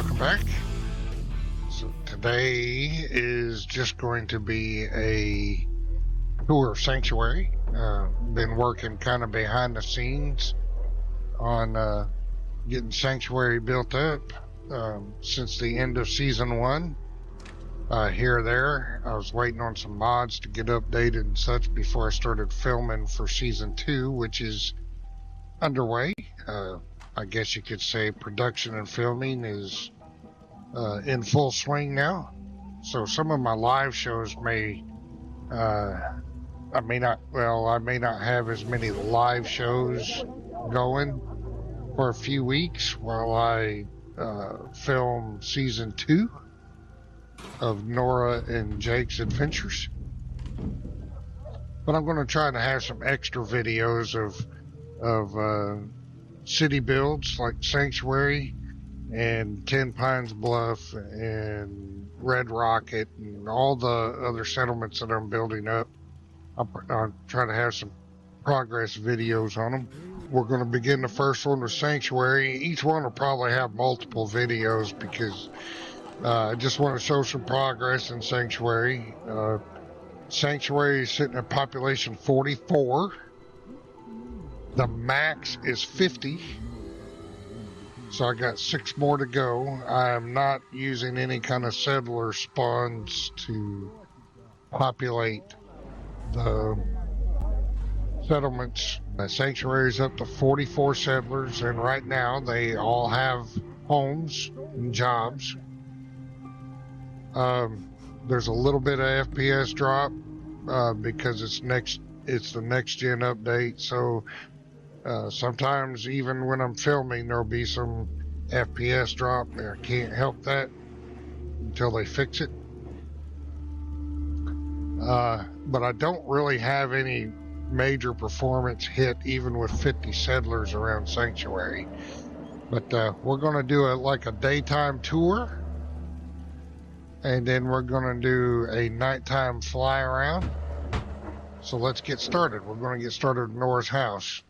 welcome back. So today is just going to be a tour of Sanctuary. Been working kind of behind the scenes on getting Sanctuary built up since the end of season 1. Here or there, I was waiting on some mods to get updated and such before I started filming for season 2, which is underway. I guess you could say production and filming is in full swing now. So some of my live shows I may not have as many live shows going for a few weeks while I film season 2 of Nora and Jake's adventures. But I'm going to try to have some extra videos of city builds like Sanctuary and 10 Pines Bluff and Red Rocket and all the other settlements that I'm building up. I'll try to have some progress videos on them. We're going to begin the first one with Sanctuary. Each one will probably have multiple videos because I just want to show some progress in Sanctuary. Sanctuary is sitting at population 44. The max is 50. So I got 6 more to go. I am not using any kind of settler spawns to populate the settlements. The Sanctuary is up to 44 settlers, and right now they all have homes and jobs. There's a little bit of FPS drop because it's the next gen update. So sometimes even when I'm filming, there'll be some FPS drop. I can't help that until they fix it. But I don't really have any major performance hit even with 50 settlers around Sanctuary. But we're going to do like a daytime tour. And then we're going to do a nighttime fly around. So let's get started. We're going to get started at Nora's house.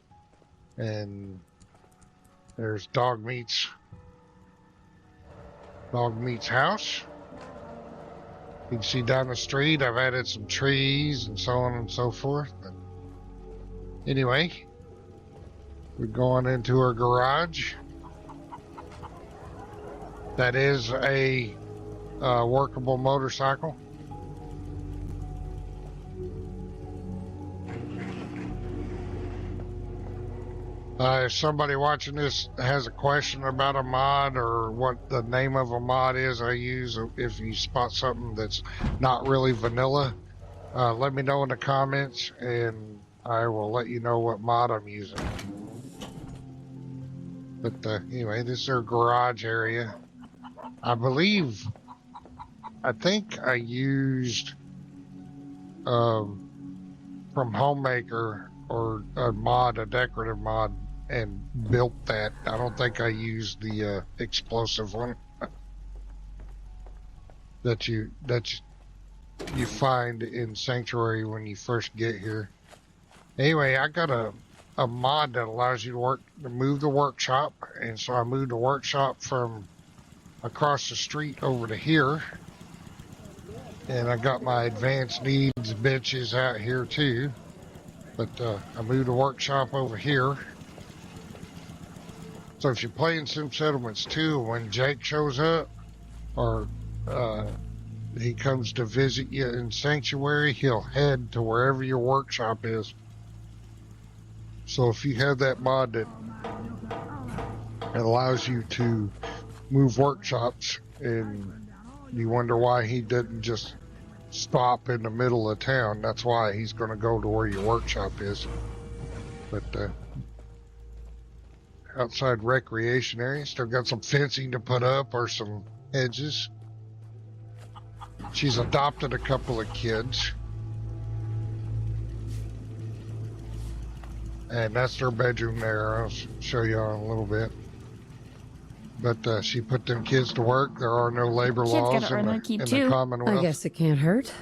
And there's Dog Meat's house. You can see down the street I've added some trees and so on and so forth. But anyway, we're going into her garage. That is a workable motorcycle. If somebody watching this has a question about a mod or what the name of a mod is I use, if you spot something that's not really vanilla, let me know in the comments and I will let you know what mod I'm using. But anyway, this is their garage area. I think I used from Homemaker or a decorative mod, and built that. I don't think I used the explosive one that you find in Sanctuary when you first get here. Anyway, I got a mod that allows you to move the workshop, and so I moved the workshop from across the street over to here. And I got my advanced needs benches out here too. But I moved the workshop over here. So if you're playing Sim Settlements 2, when Jake shows up, or he comes to visit you in Sanctuary, he'll head to wherever your workshop is. So if you have that mod that allows you to move workshops, and you wonder why he didn't just stop in the middle of town, that's why he's going to go to where your workshop is. But outside recreation area, still got some fencing to put up or some hedges. She's adopted a couple of kids, and that's their bedroom there. I'll show you in a little bit. But she put them kids to work. There are no labor laws in the Commonwealth. I guess it can't hurt.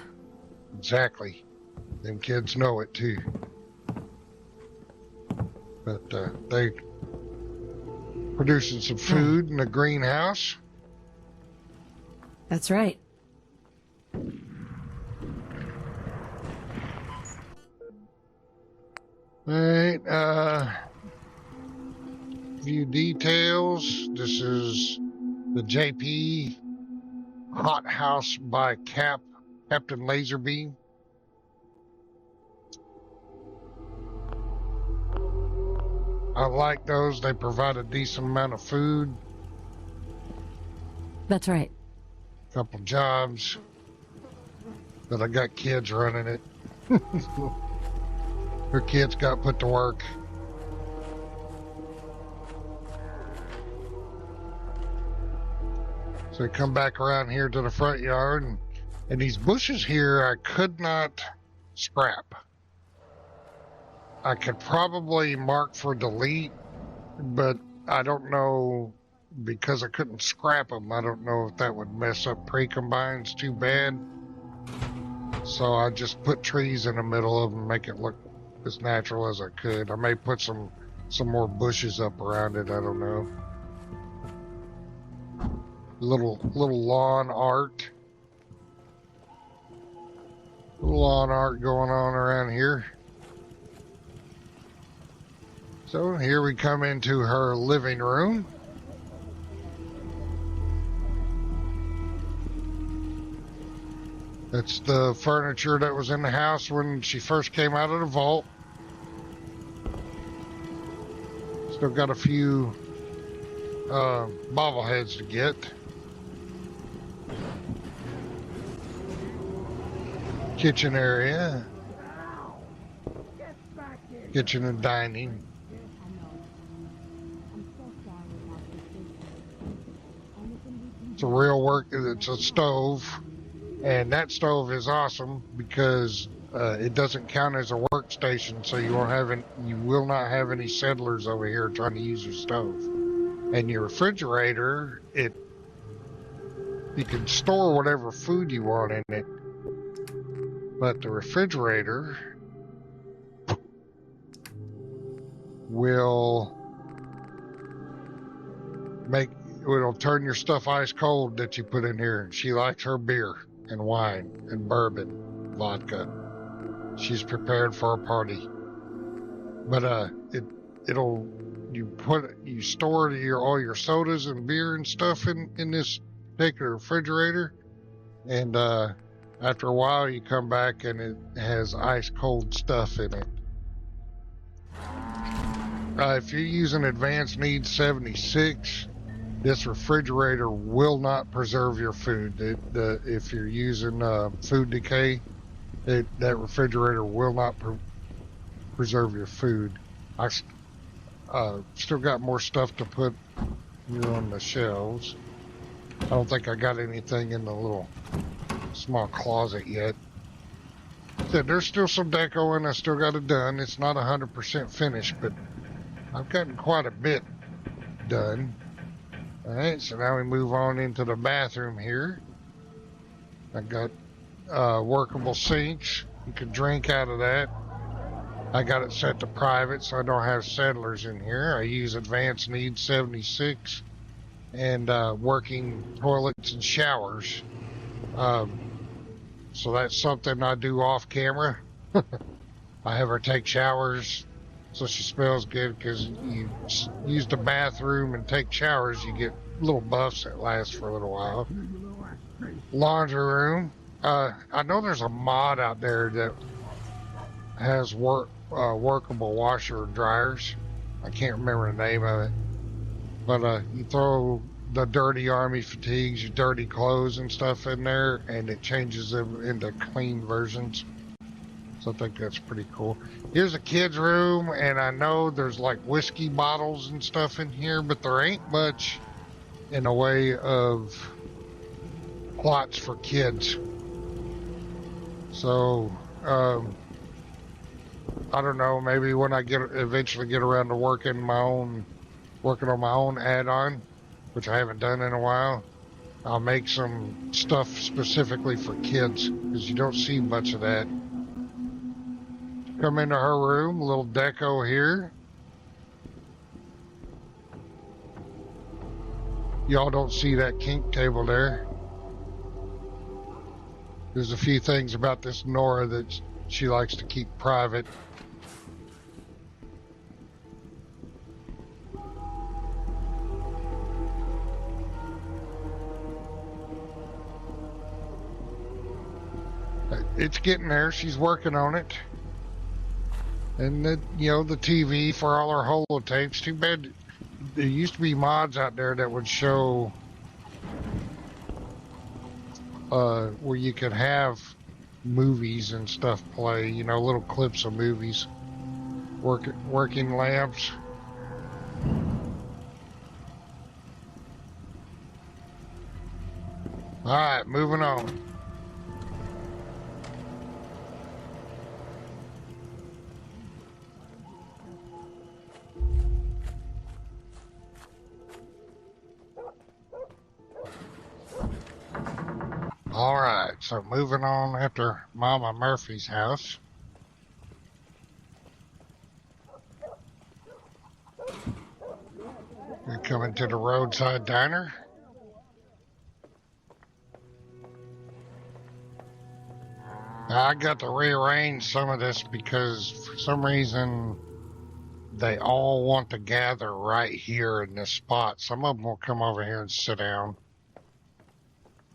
Exactly. Them kids know it too. But they producing some food in the greenhouse. That's right. Alright, few details. This is the JP Hot House by Captain Laserbeam. I like those. They provide a decent amount of food. That's right. Couple jobs. But I got kids running it. Her kids got put to work. So we come back around here to the front yard, and these bushes here I could not scrap. I could probably mark for delete, but I don't know, because I couldn't scrap them, I don't know if that would mess up pre-combines too bad. So I just put trees in the middle of them, make it look as natural as I could. I may put some more bushes up around it, I don't know. Little lawn art. Little lawn art going on around here. So here we come into her living room. That's the furniture that was in the house when she first came out of the vault. Still got a few bobbleheads to get. Kitchen area. Kitchen and dining. It's a real work. It's a stove, and that stove is awesome because it doesn't count as a workstation, so you will not have any settlers over here trying to use your stove. And your refrigerator, you can store whatever food you want in it, but the refrigerator it'll turn your stuff ice cold that you put in here. She likes her beer and wine and bourbon, vodka. She's prepared for a party. But you store all your sodas and beer and stuff in this particular refrigerator, and after a while you come back and it has ice cold stuff in it. If you're using Advanced Needs 76, this refrigerator will not preserve your food. If you're using food decay, that refrigerator will not preserve your food. I still got more stuff to put here on the shelves. I don't think I got anything in the little small closet yet. There's still some deco and I still got it done. It's not 100% finished, but I've gotten quite a bit done. Alright, so now we move on into the bathroom here. I got workable sinks. You can drink out of that. I got it set to private so I don't have settlers in here. I use Advanced Needs 76 and working toilets and showers. So that's something I do off camera. I have her take showers so she smells good, because you use the bathroom and take showers, you get little buffs that last for a little while. Laundry room. I know there's a mod out there that has workable washer and dryers. I can't remember the name of it. But you throw the dirty army fatigues, your dirty clothes and stuff in there, and it changes them into clean versions. So I think that's pretty cool. Here's a kid's room, and I know there's like whiskey bottles and stuff in here, but there ain't much in the way of plots for kids. So, I don't know, maybe when I eventually get around to working on my own add-on, which I haven't done in a while, I'll make some stuff specifically for kids, because you don't see much of that. Come into her room, a little deco here. Y'all don't see that kink table there. There's a few things about this Nora that she likes to keep private. It's getting there. She's working on it. And the TV for all her holotapes. Too bad there used to be mods out there that would show where you could have movies and stuff play, little clips of movies. Working lamps. All right, moving on. All right, so moving on after Mama Murphy's house. We're coming to the roadside diner. I got to rearrange some of this because for some reason they all want to gather right here in this spot. Some of them will come over here and sit down.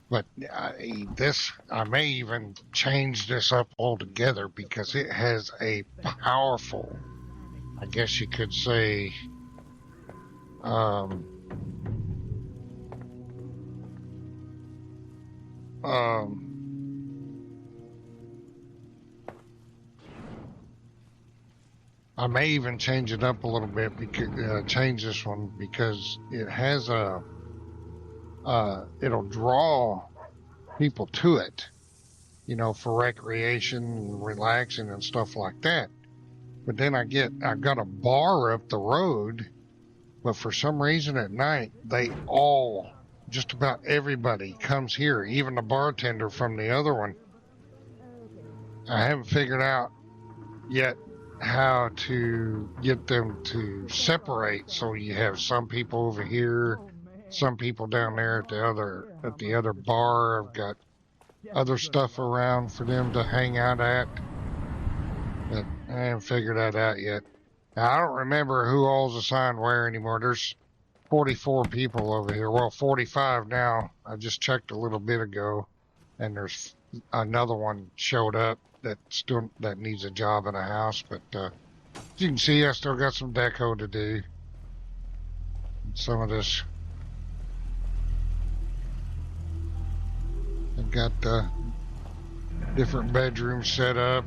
But I may even change this up altogether because it has a powerful, I guess you could say, I may even change it up a little bit because change this one because it has it'll draw people to it, for recreation and relaxing and stuff like that. But then I've got a bar up the road, but for some reason at night, just about everybody comes here, even the bartender from the other one. I haven't figured out yet how to get them to separate, so you have some people over here, some people down there at the other bar. I've got other stuff around for them to hang out at, but I haven't figured that out yet. Now, I don't remember who all's assigned where anymore. There's 44 people over here. Well, 45 now. I just checked a little bit ago, and there's another one showed up that needs a job in a house. But as you can see, I still got some deco to do. Some of this. I've got different bedrooms set up.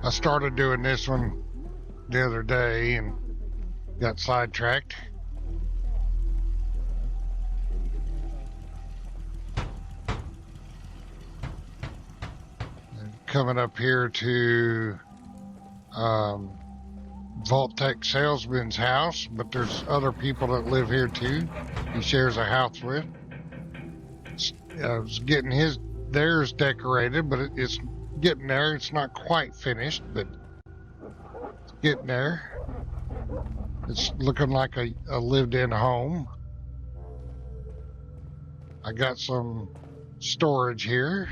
I started doing this one the other day and got sidetracked. And coming up here to Vault-Tec salesman's house, but there's other people that live here too. He shares a house with. I was getting theirs decorated, but it's getting there. It's not quite finished, but it's getting there. It's looking like a lived-in home. I got some storage here.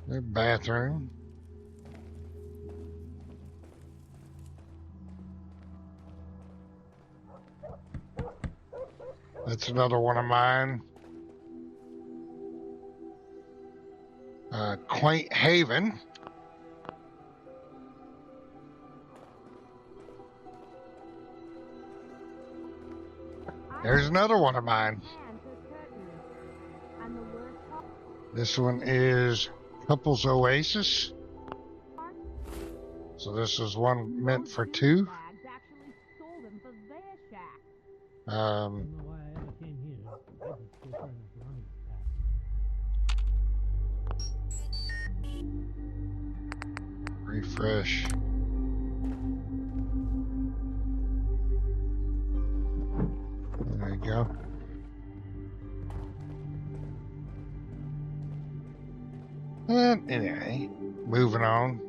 Their bathroom. That's another one of mine. Quaint Haven. There's another one of mine. This one is Couples Oasis. So this is one meant for two. Refresh. There you go. Anyway, moving on.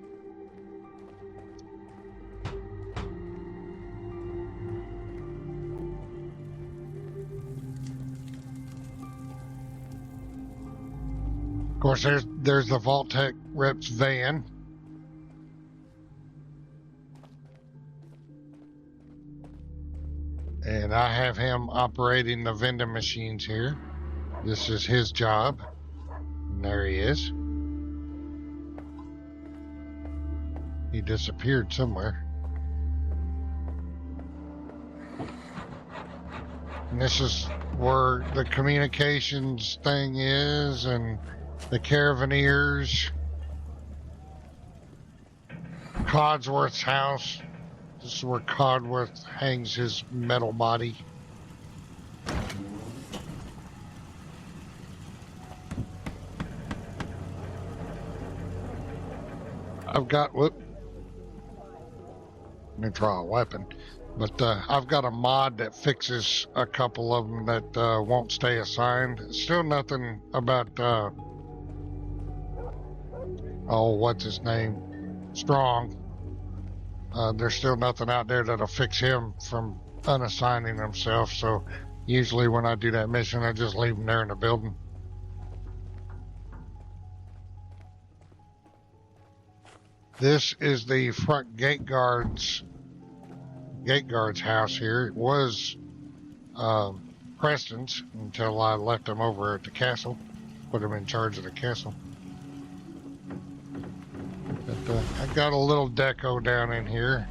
Of course, there's the Vault-Tec rep's van. And I have him operating the vending machines here. This is his job. And there he is. He disappeared somewhere. And this is where the communications thing is, and the Caravaneers. Codsworth's house. This is where Codsworth hangs his metal body. I've got, whoop. Let me draw a weapon. But I've got a mod that fixes a couple of them that won't stay assigned. Still nothing about, oh, what's his name? Strong. There's still nothing out there that'll fix him from unassigning himself. So usually when I do that mission, I just leave him there in the building. This is the front gate guard's house here. It was Preston's until I left him over at the castle, put him in charge of the castle. But I got a little deco down in here.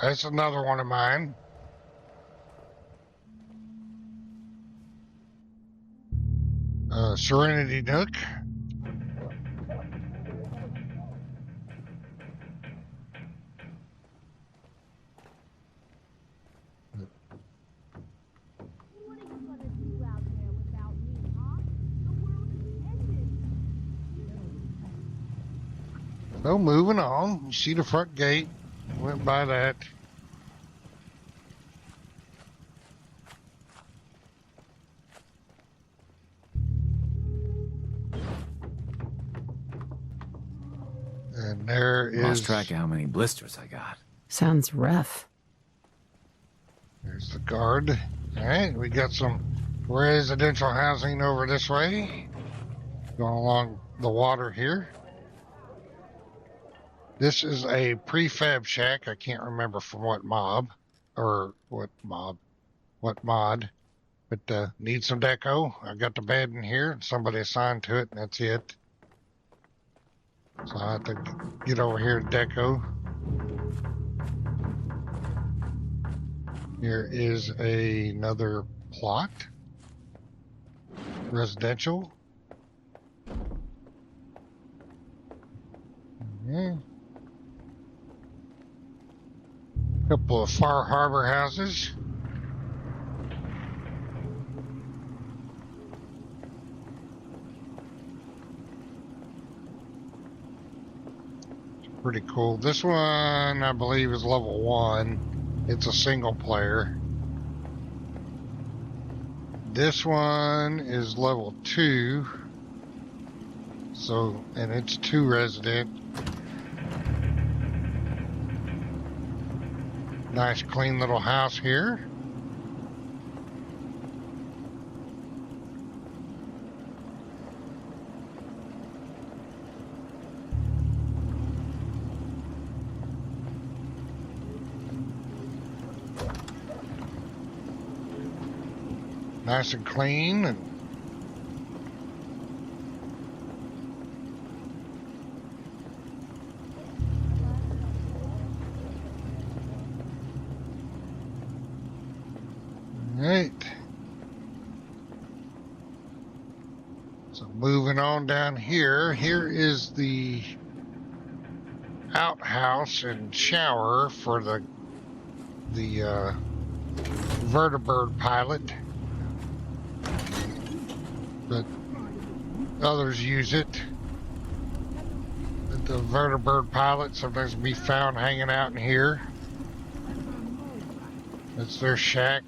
That's another one of mine. Serenity Nook. So moving on, you see the front gate. Went by that. And there is... Lost track of how many blisters I got. Sounds rough. There's the guard. Alright, we got some residential housing over this way. Going along the water here. This is a prefab shack. I can't remember from what mod. But needs some deco. I got the bed in here. Somebody assigned to it, and that's it. So I have to get over here to deco. Here is another plot. Residential. Couple of Far Harbor houses. Pretty cool. This one, I believe, is level 1. It's a single player. This one is level 2. So, and it's 2 resident. Nice clean little house here. Nice and clean. And right. So moving on down here. Here is the outhouse and shower for the vertibird pilot. but others use it. The vertibird pilot sometimes be found hanging out in here. That's their shack.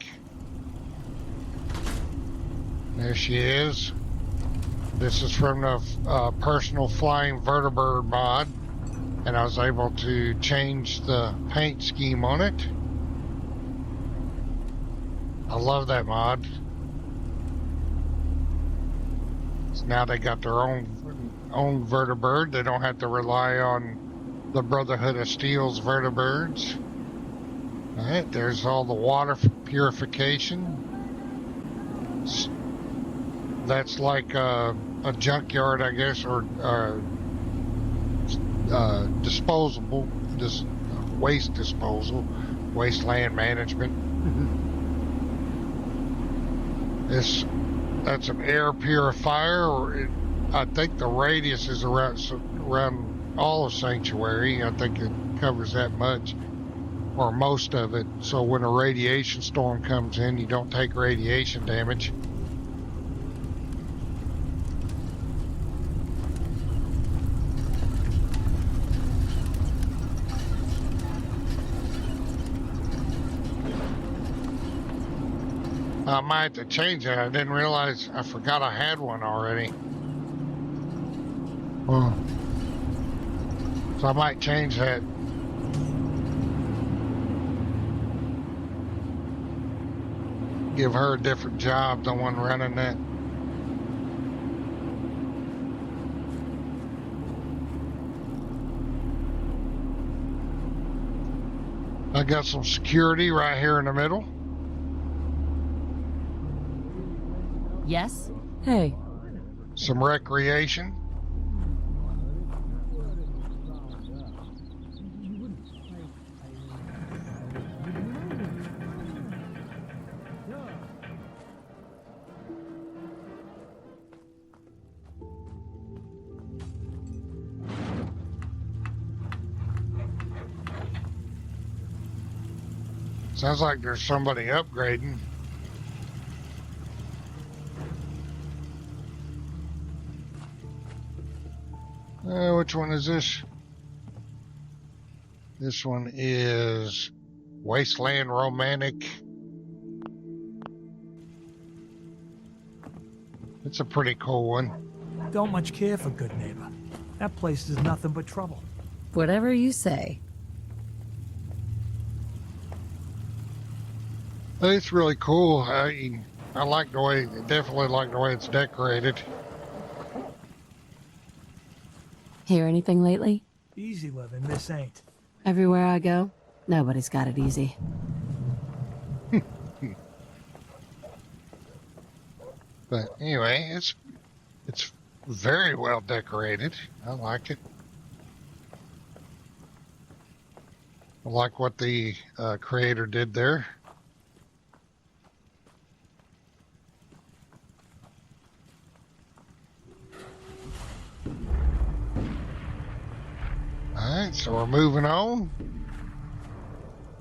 There she is. This is from the personal flying vertibird mod, and I was able to change the paint scheme on it. I love that mod. So now they got their own vertibird. They don't have to rely on the Brotherhood of Steel's vertibirds. All right, there's all the water purification. That's like a junkyard, I guess, or disposable, just waste disposal, wasteland management. That's an air purifier. I think the radius is around all of Sanctuary. I think it covers that much, or most of it. So when a radiation storm comes in, you don't take radiation damage. I might have to change that. I didn't realize. I forgot I had one already. Oh. So I might change that. Give her a different job, the one running that. I got some security right here in the middle. Yes? Hey. Some recreation. Sounds like there's somebody upgrading. Which one is this? This one is Wasteland Romantic. It's a pretty cool one. Don't much care for Good Neighbor. That place is nothing but trouble. Whatever you say. It's really cool. I like the way, definitely like the way it's decorated. Hear anything lately? Easy living, this ain't. Everywhere I go, nobody's got it easy. But anyway, it's very well decorated. I like it. I like what the creator did there. Alright, so we're moving on.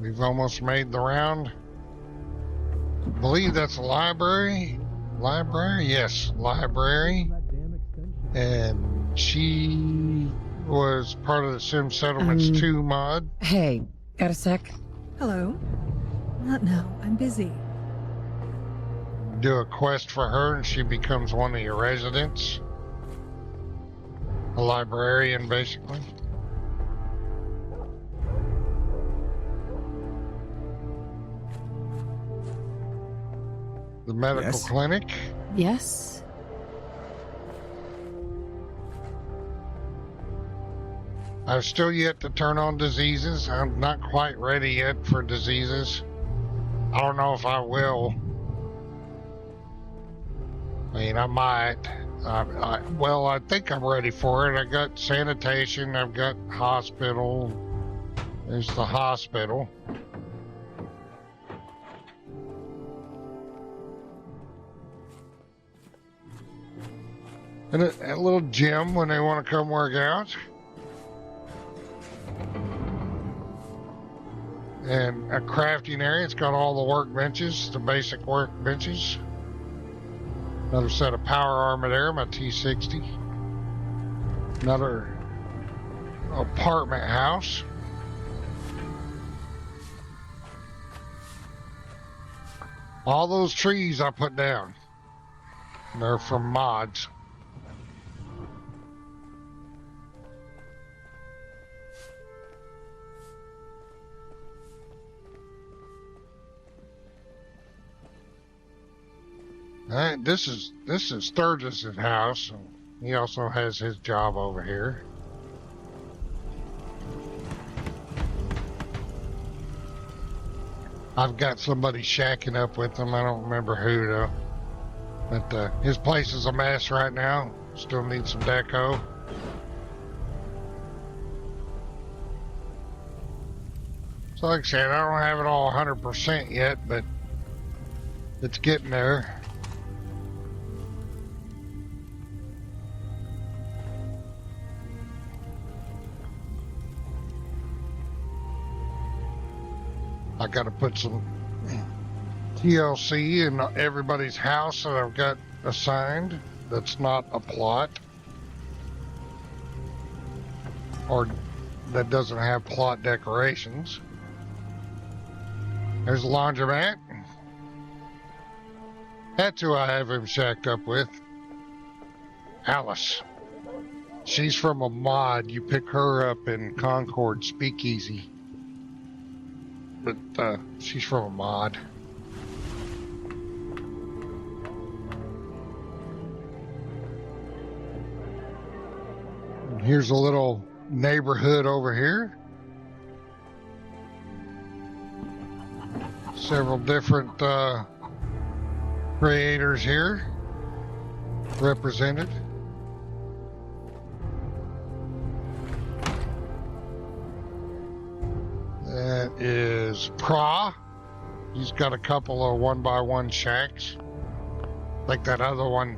We've almost made the round. I believe that's a library. Library? Yes, library. And she was part of the Sim Settlements 2 mod. Hey, got a sec? Hello? Not now. I'm busy. Do a quest for her and she becomes one of your residents. A librarian, basically. The medical clinic. Yes? I've still yet to turn on diseases. I'm not quite ready yet for diseases. I don't know if I will. I mean, I might. Well, I think I'm ready for it. I got sanitation. I've got hospital. There's the hospital. And a little gym when they want to come work out. And a crafting area. It's got all the workbenches, the basic workbenches. Another set of power armor there, my T60. Another apartment house. All those trees I put down, they're from mods. This is Sturgis's house. He also has his job over here. I've got somebody shacking up with him. I don't remember who though. But his place is a mess right now. Still needs some deco. So like I said, I don't have it all 100% yet, but it's getting there. I got to put some TLC in everybody's house that I've got assigned. That's not a plot. Or that doesn't have plot decorations. There's a laundromat. That's who I have him shacked up with. Alice. She's from a mod. You pick her up in Concord Speakeasy. But she's from a mod. And here's a little neighborhood over here. Several different creators here represented. That is Pra. He's got a couple of 1x1 shacks. Like that other one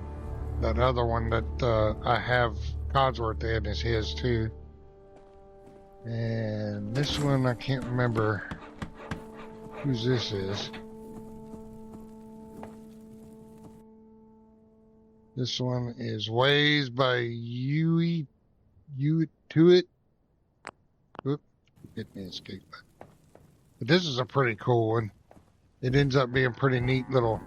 that I have Codsworth in is his too. And this one, I can't remember whose this is. This one is Ways by Yui to it. Oop, hit me escape button. But this is a pretty cool one. It ends up being pretty neat little.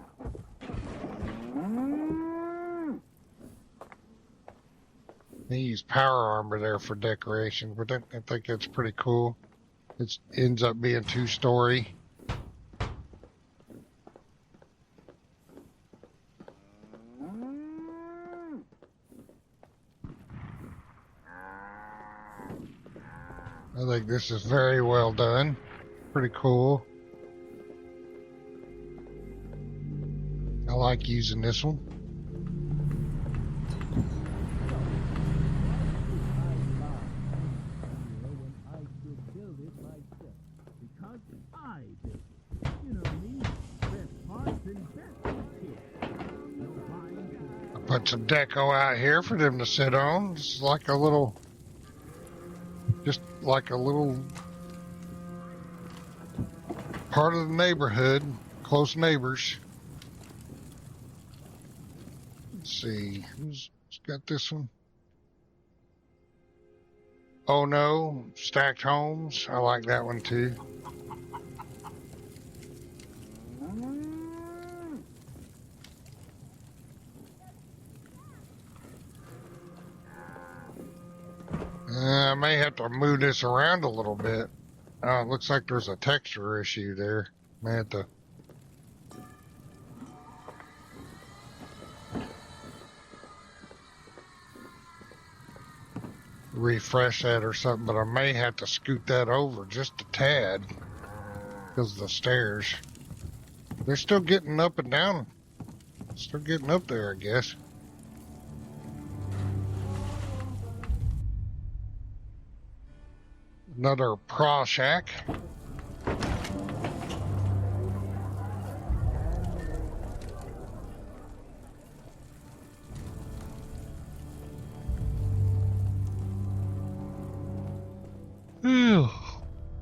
They use power armor there for decoration, but I think that's pretty cool. It ends up being 2-story. I think this is very well done. Pretty cool. I like using this one. I put some deco out here for them to sit on. It's like a little, just like a little part of the neighborhood, close neighbors. Let's see, who's got this one? Oh no, Stacked Homes. I like that one too. I may have to move this around a little bit. It looks like there's a texture issue there. May have to refresh that or something, but I may have to scoot that over just a tad because of the stairs. They're still getting up and down. Still getting up there, I guess. Another Pra Shack.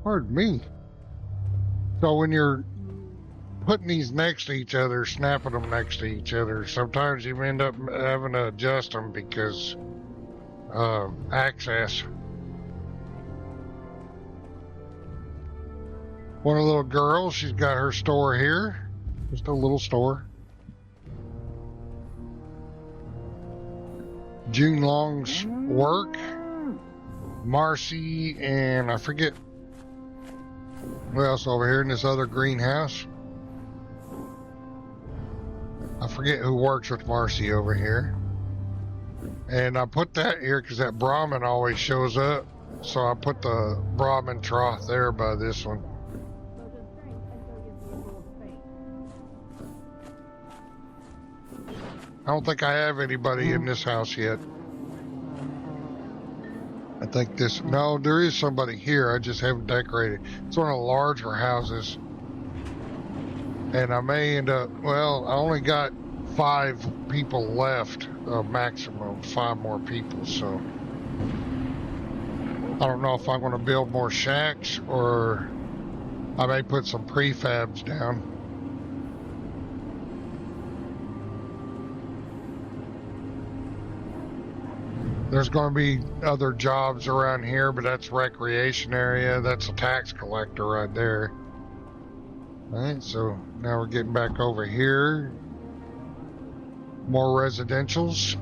Pardon me. So when you're putting these next to each other, snapping them next to each other. Sometimes you end up having to adjust them because access. One of the little girls, she's got her store here. Just a little store. June Long's work. Marcy and I forget who else over here in this other greenhouse. I forget who works with Marcy over here. And I put that here because that Brahmin always shows up. So I put the Brahmin trough there by this one. I don't think I have anybody in this house yet. I think this... No, there is somebody here. I just haven't decorated. It's one of the larger houses. And I may end up... Well, I only got 5 people left. A maximum of 5 more people, so... I don't know if I'm going to build more shacks or I may put some prefabs down. There's going to be other jobs around here, but that's recreation area. That's a tax collector right there. Alright, so now we're getting back over here. More residentials.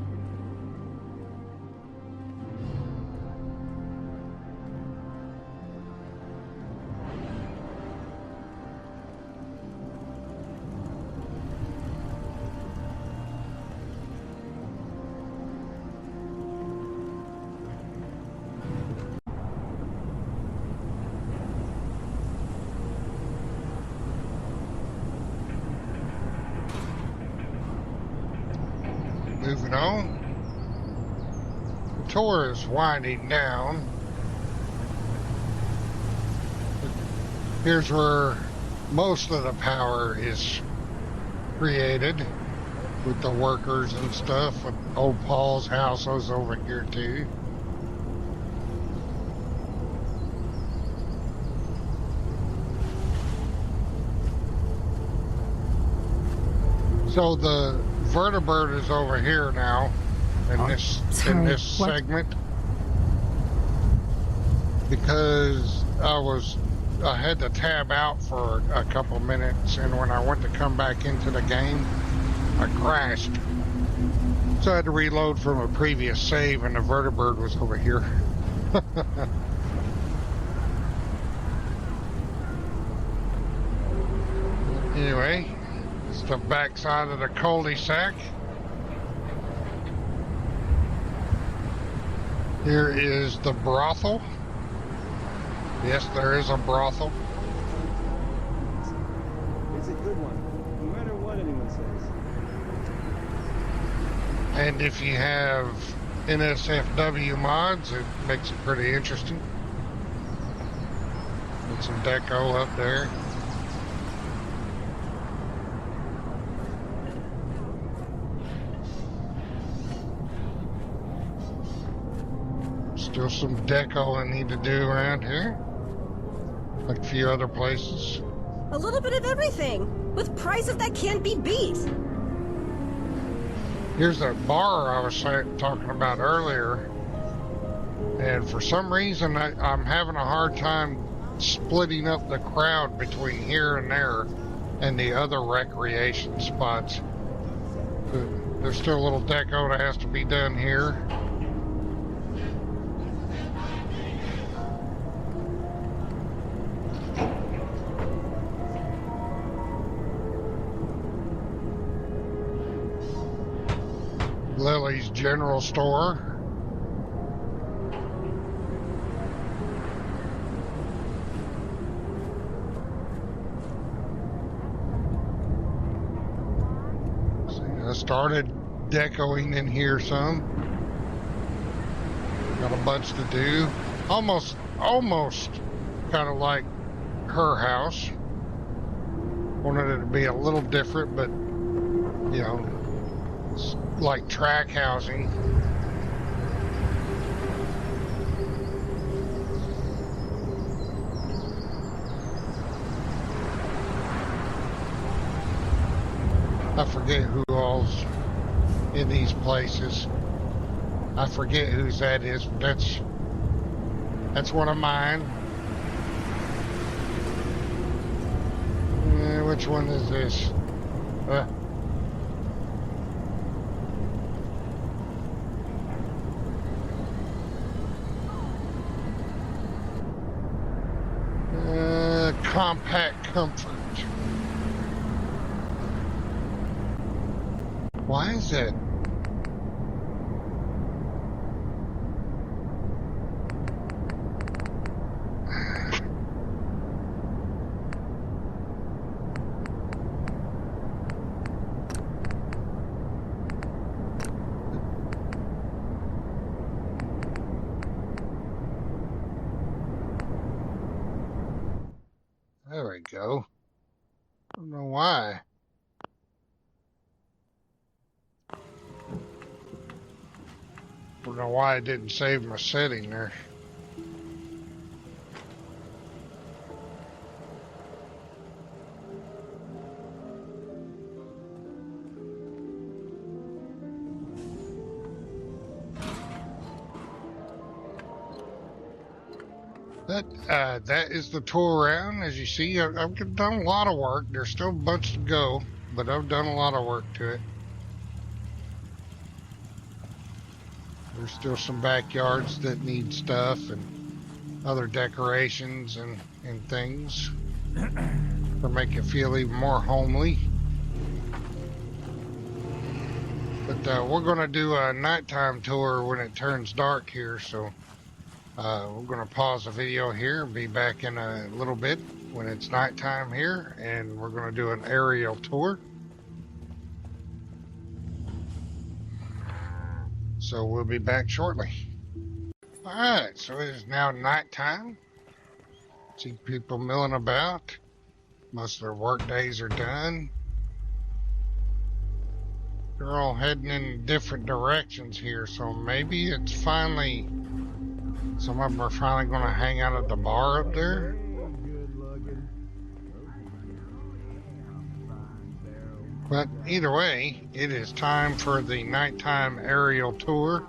Moving on. The tour is winding down. Here's where most of the power is created with the workers and stuff. And old Paul's house was over here too. So the vertibird is over here now in this segment because I had to tab out for a couple minutes, and when I went to come back into the game I crashed, so I had to reload from a previous save, and the vertibird was over here. Anyway, it's the back side of the cul-de-sac. Here is the brothel. Yes, there is a brothel. It's a good one, no matter what anyone says. And if you have NSFW mods, it makes it pretty interesting. Put some deco up there. Still some deco I need to do around here, like a few other places. A little bit of everything, with prices that can't be beat. Here's that bar I was talking about earlier, and for some reason I'm having a hard time splitting up the crowd between here and there and the other recreation spots. There's still a little deco that has to be done here. Lily's General Store. See, I started decoing in here some. Got a bunch to do. Almost kind of like her house. Wanted it to be a little different, but you know, it's like track housing. I forget who all's in these places. I forget whose that is, but that's one of mine. Which one is this? Compact comfort. Why is that? There we go. I don't know why. I don't know why I didn't save my setting there. That is the tour around. As you see, I've done a lot of work. There's still a bunch to go, but I've done a lot of work to it. There's still some backyards that need stuff and other decorations and things to make it feel even more homely. But we're going to do a nighttime tour when it turns dark here, so we're going to pause the video here and be back in a little bit when it's nighttime here, and we're going to do an aerial tour. So we'll be back shortly. Alright, so it is now nighttime. See people milling about. Most of their work days are done. They're all heading in different directions here, so maybe it's finally... Some of them are finally going to hang out at the bar up there. But either way, it is time for the nighttime aerial tour.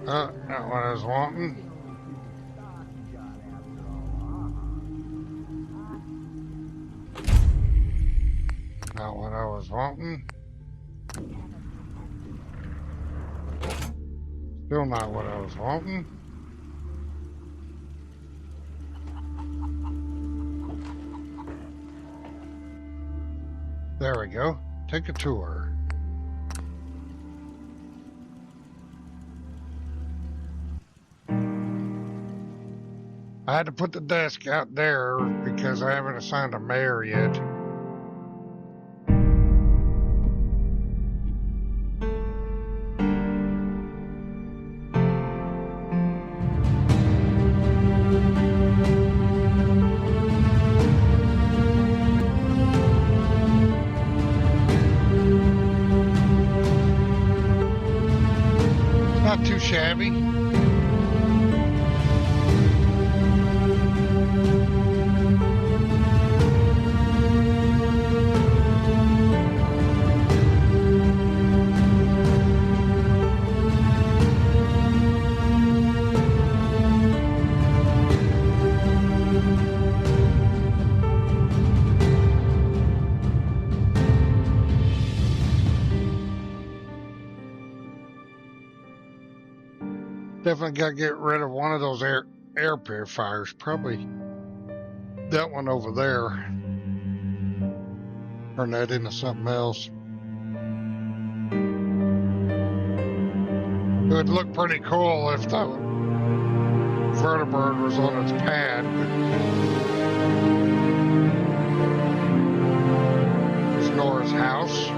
Not what I was wanting. Not what I was wanting. Still not what I was wanting. There we go. Take a tour. I had to put the desk out there because I haven't assigned a mayor yet. Not too shabby. Definitely got to get rid of one of those air purifiers. Probably that one over there. Turn that into something else. It would look pretty cool if the vertibird was on its pad. It's Nora's house.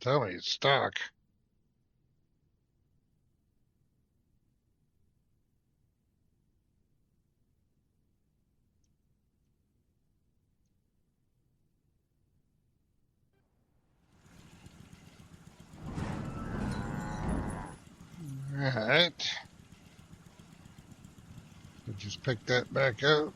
Tell me it's stuck. Alright. Just pick that back up.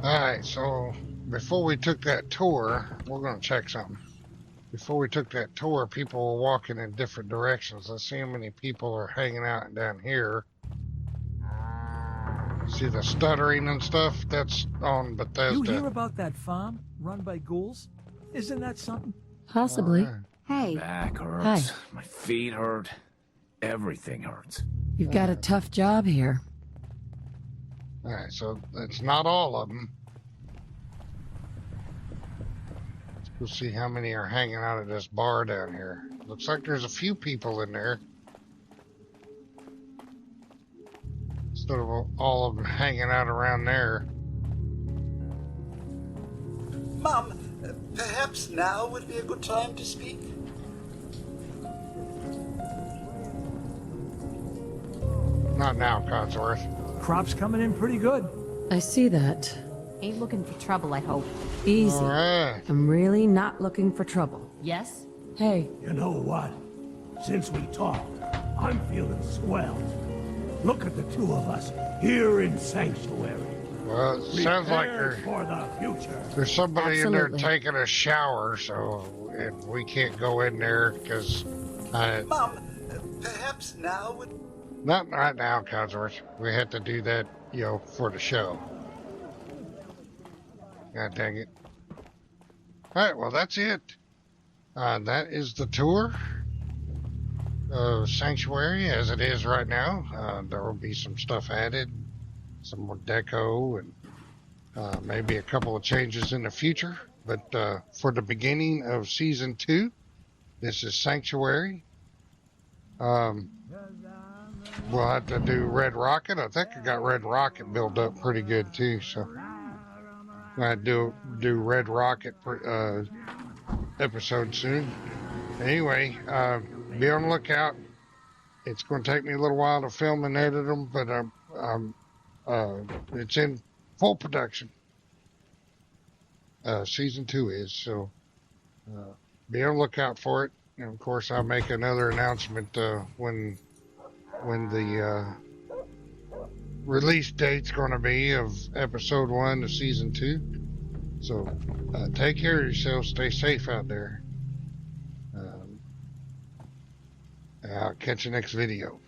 Alright, so before we took that tour, we're going to check something. Before we took that tour, people were walking in different directions. Let's see how many people are hanging out down here. See the stuttering and stuff? That's on Bethesda. You hear about that farm run by ghouls? Isn't that something? Possibly. Alright. Hey, Back hurts. Hi. My feet hurt. Everything hurts. you've got a tough job here. Alright, so it's not all of them. Let's go see how many are hanging out at this bar down here. Looks like there's a few people in there. Instead of all of them hanging out around there. Mom, perhaps now would be a good time to speak? Not now, Codsworth. Crop's coming in pretty good. I see that. Ain't looking for trouble, I hope. Easy. Alright. I'm really not looking for trouble. Yes? Hey, You know what? Since we talked, I'm feeling swell. Look at the two of us here in Sanctuary. Well, it sounds like Prepared for the future. there's somebody in there Absolutely. taking a shower, so and we can't go in there because Mom, perhaps now would... not right now, Codsworth. We have to do that, for the show. God dang it. Alright, well, that's it. That is the tour of Sanctuary as it is right now. There will be some stuff added, some more deco, and maybe a couple of changes in the future. But for the beginning of Season 2, this is Sanctuary. We'll have to do Red Rocket. I think I got Red Rocket built up pretty good too, so I do Red Rocket episode soon. Anyway, be on the lookout. It's going to take me a little while to film and edit them, but it's in full production. Season 2 is, so be on the lookout for it. And of course, I'll make another announcement when the release date's going to be of episode 1 of season 2. So take care of yourself, stay safe out there. I'll catch you next video.